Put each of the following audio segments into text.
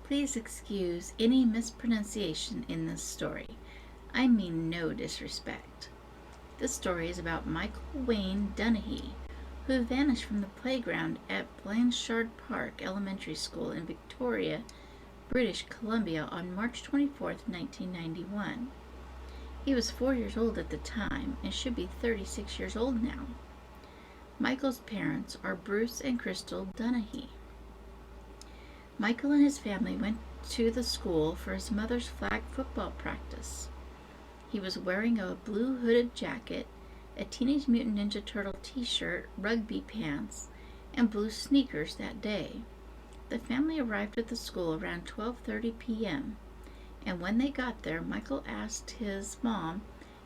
Please excuse any mispronunciation in this story. I mean no disrespect. This story is about Michael Wayne Dunahee, who vanished from the playground at Blanchard Park Elementary School in Victoria, British Columbia on March 24, 1991. He was 4 years old at the time and should be 36 years old now. Michael's parents are Bruce and Crystal Dunahee. Michael and his family went to the school for his mother's flag football practice. He was wearing a blue hooded jacket, a Teenage Mutant Ninja Turtle t-shirt, rugby pants, and blue sneakers that day. The family arrived at the school around 12:30 p.m., and when they got there, Michael asked his mom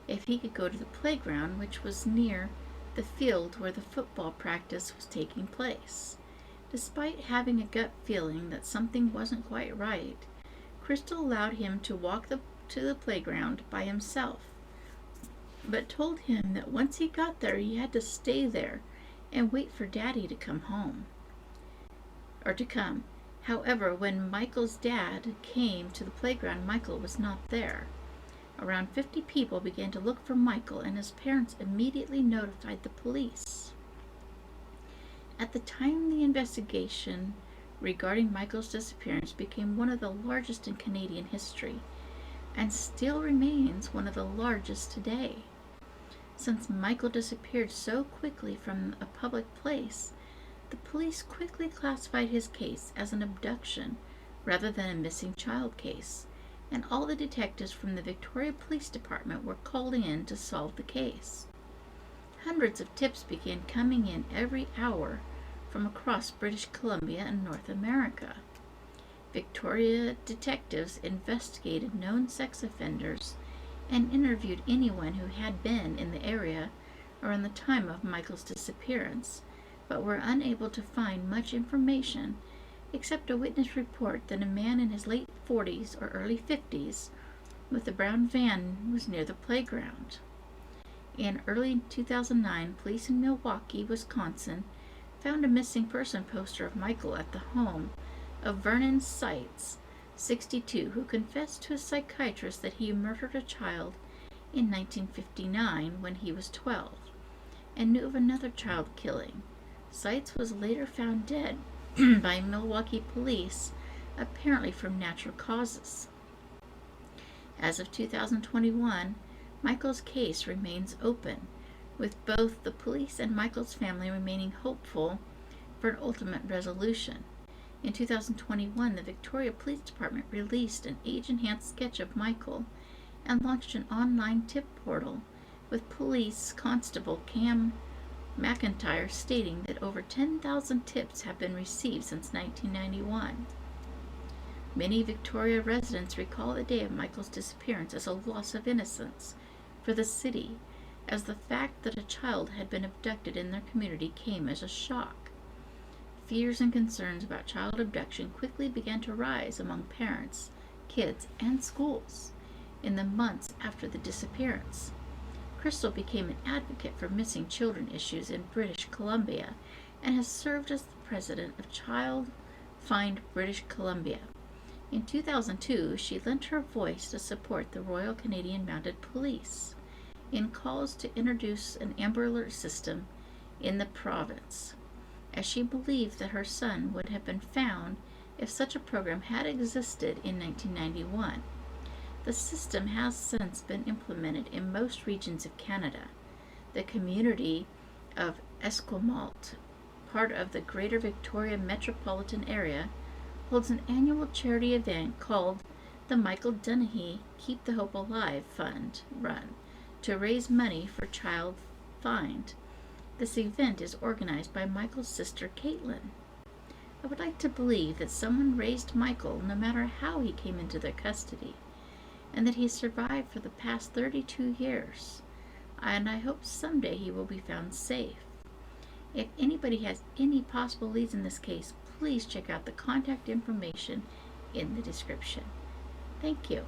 if he could go to the playground, which was near the field where the football practice was taking place. Despite having a gut feeling that something wasn't quite right, Crystal allowed him to walk to the playground by himself, but told him that once he got there, he had to stay there and wait for Daddy to come. However, when Michael's dad came to the playground, Michael was not there. Around 50 people began to look for Michael, and his parents immediately notified the police. At the time, the investigation regarding Michael's disappearance became one of the largest in Canadian history, and still remains one of the largest today. Since Michael disappeared so quickly from a public place, the police quickly classified his case as an abduction rather than a missing child case, and all the detectives from the Victoria Police Department were called in to solve the case. Hundreds of tips began coming in every hour from across British Columbia and North America. Victoria detectives investigated known sex offenders and interviewed anyone who had been in the area around the time of Michael's disappearance, but were unable to find much information except a witness report that a man in his late 40s or early 50s with a brown van was near the playground. In early 2009, police in Milwaukee, Wisconsin, found a missing person poster of Michael at the home of Vernon Seitz, 62, who confessed to a psychiatrist that he murdered a child in 1959 when he was 12, and knew of another child killing. Seitz was later found dead by Milwaukee police, apparently from natural causes. As of 2021, Michael's case remains open, with both the police and Michael's family remaining hopeful for an ultimate resolution. In 2021, the Victoria Police Department released an age-enhanced sketch of Michael and launched an online tip portal, with Police Constable Cam McIntyre stating that over 10,000 tips have been received since 1991. Many Victoria residents recall the day of Michael's disappearance as a loss of innocence for the city, as the fact that a child had been abducted in their community came as a shock. Fears and concerns about child abduction quickly began to rise among parents, kids, and schools in the months after the disappearance. Crystal became an advocate for missing children issues in British Columbia and has served as the president of Child Find British Columbia. In 2002, she lent her voice to support the Royal Canadian Mounted Police in calls to introduce an Amber Alert system in the province, as she believed that her son would have been found if such a program had existed in 1991. The system has since been implemented in most regions of Canada. The community of Esquimalt, part of the Greater Victoria metropolitan area, holds an annual charity event called the Michael Dunahee Keep the Hope Alive Fund Run to raise money for Child Find. This event is organized by Michael's sister Caitlin. I would like to believe that someone raised Michael no matter how he came into their custody, and that he survived for the past 32 years, and I hope someday he will be found safe. If anybody has any possible leads in this case, please check out the contact information in the description. Thank you.